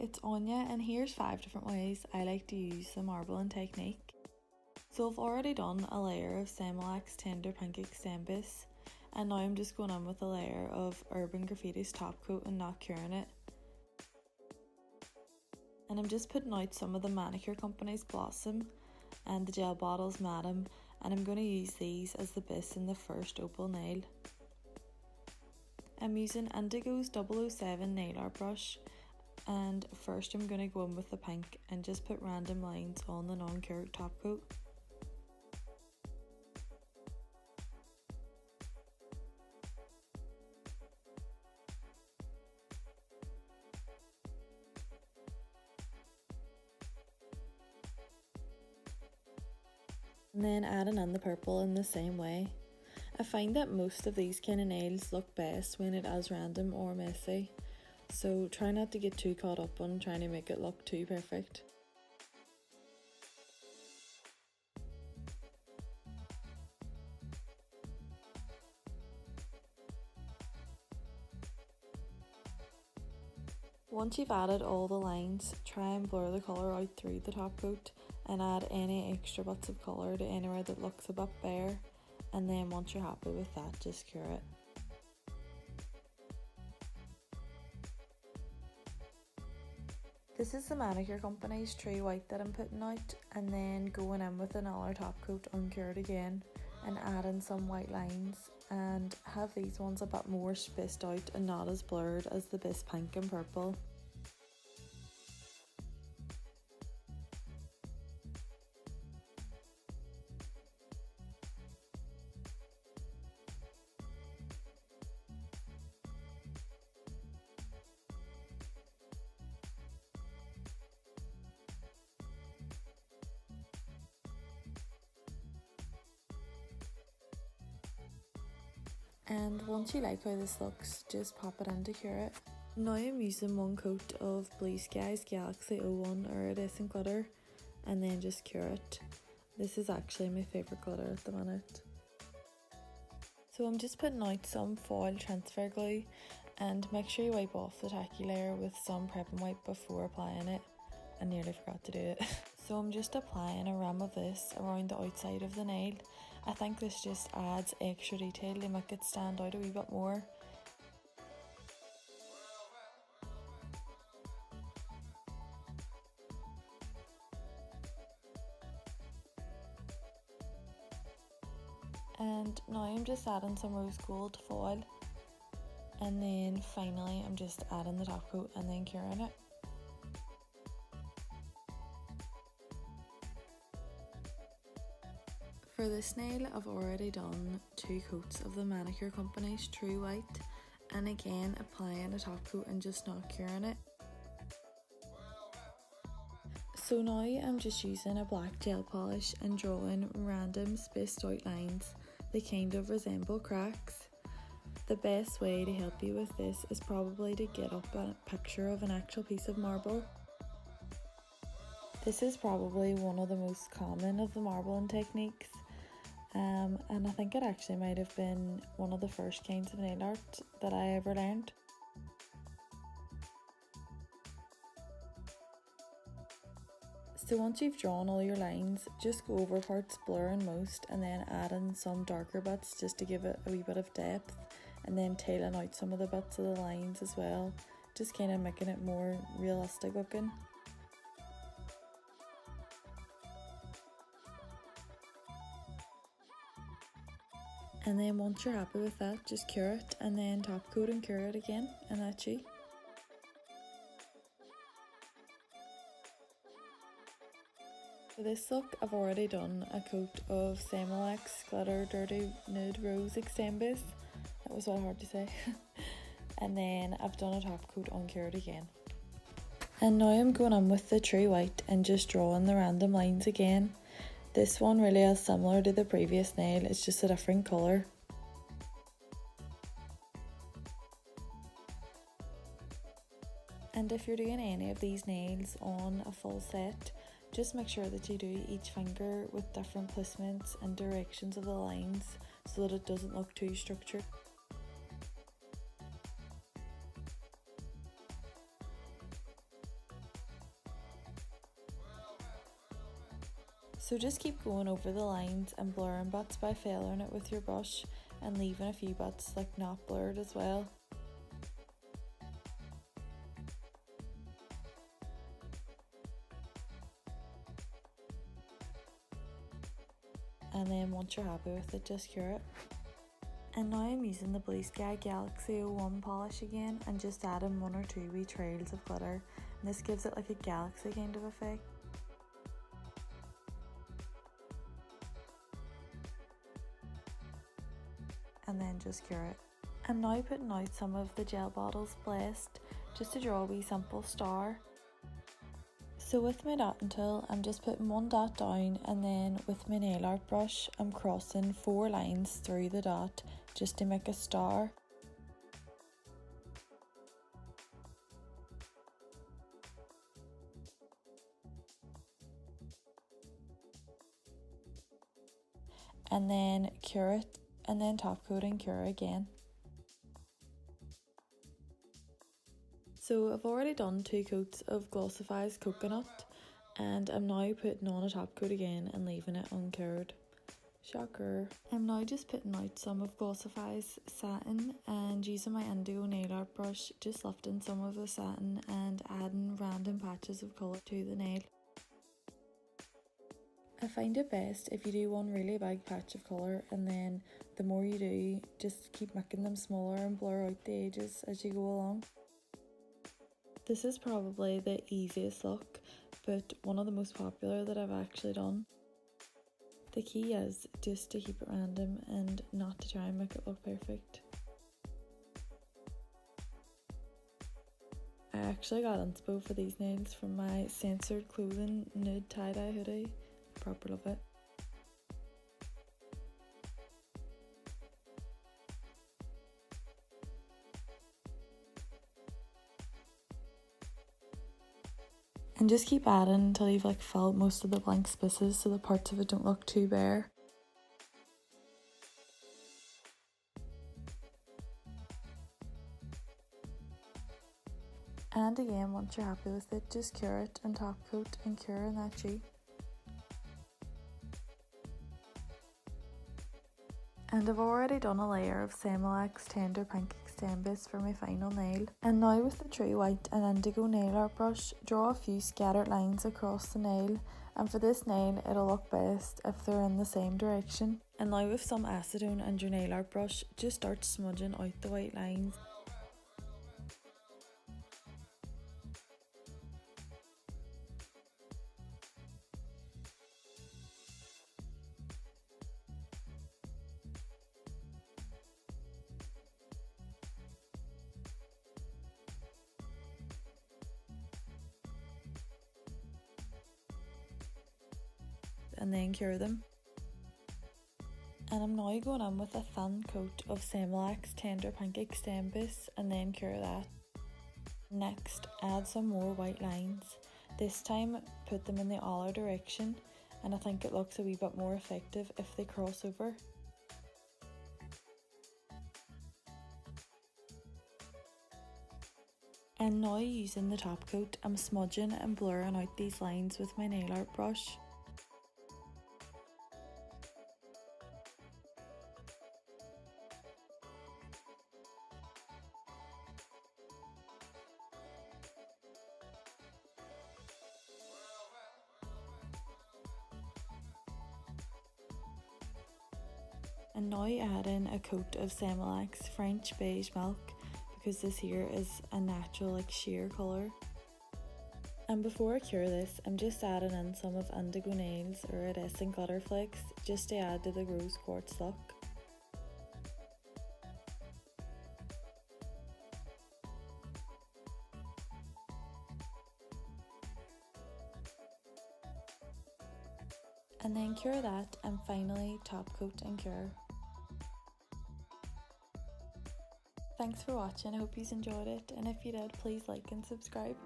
it's Aine and here's 5 different ways I like to use the marbling technique. So I've already done a layer of Semolax Tender Pink Extembus and now I'm just going on with a layer of Urban Graffiti's top coat and not curing it. And I'm just putting out some of the Manicure Company's Blossom and the gel bottles Madam, and I'm going to use these as the base in the first Opal nail. I'm using Indigo's 007 nail art brush, and first I'm going to go in with the pink and just put random lines on the non-cured top coat. And then adding in the purple in the same way. I find that most of these kind of nails look best when it is random or messy, so try not to get too caught up on trying to make it look too perfect. Once you've added all the lines, try and blur the colour out through the top coat and add any extra bits of colour to anywhere that looks a bit bare, and then once you're happy with that, just cure it. This is the Manicure Company's True White that I'm putting out, and then going in with another top coat uncured again and adding some white lines, and have these ones a bit more spaced out and not as blurred as the base pink and purple. And once you like how this looks, just pop it in to cure it. Now I'm using one coat of Blue Skies Galaxy 01 iridescent glitter and then just cure it. This is actually my favourite glitter at the minute. So I'm just putting out some foil transfer glue, and make sure you wipe off the tacky layer with some prep and wipe before applying it. I nearly forgot to do it. So I'm just applying a rim of this around the outside of the nail. I think this just adds extra detail to make it stand out a wee bit more. And now I'm just adding some rose gold foil, and then finally I'm just adding the top coat and then curing it. For this nail, I've already done 2 coats of the Manicure Company's True White, and again applying a top coat and just not curing it. So now I'm just using a black gel polish and drawing random spaced out lines that kind of resemble cracks. The best way to help you with this is probably to get up a picture of an actual piece of marble. This is probably one of the most common of the marbling techniques. And I think it actually might have been one of the first kinds of nail art that I ever learned. So once you've drawn all your lines, just go over parts blurring most and then add in some darker bits just to give it a wee bit of depth, and then tailing out some of the bits of the lines as well, just kind of making it more realistic looking. And then once you're happy with that, just cure it and then top coat and cure it again, and that's you. For this look, I've already done a coat of Semolax Glitter Dirty Nude Rose Extembus. That was so hard to say. And then I've done a top coat uncured again. And now I'm going on with the True White and just drawing the random lines again. This one really is similar to the previous nail, it's just a different colour. And if you're doing any of these nails on a full set, just make sure that you do each finger with different placements and directions of the lines so that it doesn't look too structured. So just keep going over the lines and blurring bits by feathering it with your brush and leaving a few bits like not blurred as well. And then once you're happy with it, just cure it. And now I'm using the Blue Sky Galaxy 01 polish again and just adding 1 or 2 wee trails of glitter, and this gives it like a galaxy kind of effect. And then just cure it. I'm now putting out some of the gel bottles blessed just to draw a wee simple star. So with my dotting tool, I'm just putting 1 dot down, and then with my nail art brush, I'm crossing 4 lines through the dot just to make a star. And then cure it, and then top coat and cure again. So I've already done 2 coats of Glossify's coconut, and I'm now putting on a top coat again and leaving it uncured. Shocker. I'm now just putting out some of Glossify's satin and using my indigo nail art brush, just lifting some of the satin and adding random patches of colour to the nail. I find it best if you do one really big patch of colour, and then the more you do, just keep making them smaller and blur out the edges as you go along. This is probably the easiest look, but one of the most popular that I've actually done. The key is just to keep it random and not to try and make it look perfect. I actually got inspo for these nails from my Censored Clothing nude tie-dye hoodie. I proper love it. And just keep adding until you've like filled most of the blank spaces so the parts of it don't look too bare. And again, once you're happy with it, just cure it and top coat and cure, and that's you. And I've already done a layer of Semolax Tender Pink Extend Base for my final nail. And now with the True White and Indigo nail art brush, draw a few scattered lines across the nail. And for this nail, it'll look best if they're in the same direction. And now with some acetone and your nail art brush, just start smudging out the white lines. And then cure them. And I'm now going in with a thin coat of Semolax Tender Pink Extend Base and then cure that. Next, add some more white lines. This time, put them in the other direction, and I think it looks a wee bit more effective if they cross over. And now using the top coat, I'm smudging and blurring out these lines with my nail art brush. And now add in a coat of Semolax French Beige Milk, because this here is a natural like sheer colour. And before I cure this, I'm just adding in some of Indigo Nails or Iridescent Glitter Flakes just to add to the rose quartz look. And then cure that, and finally top coat and cure. Thanks for watching, I hope you enjoyed it, and if you did, please like and subscribe.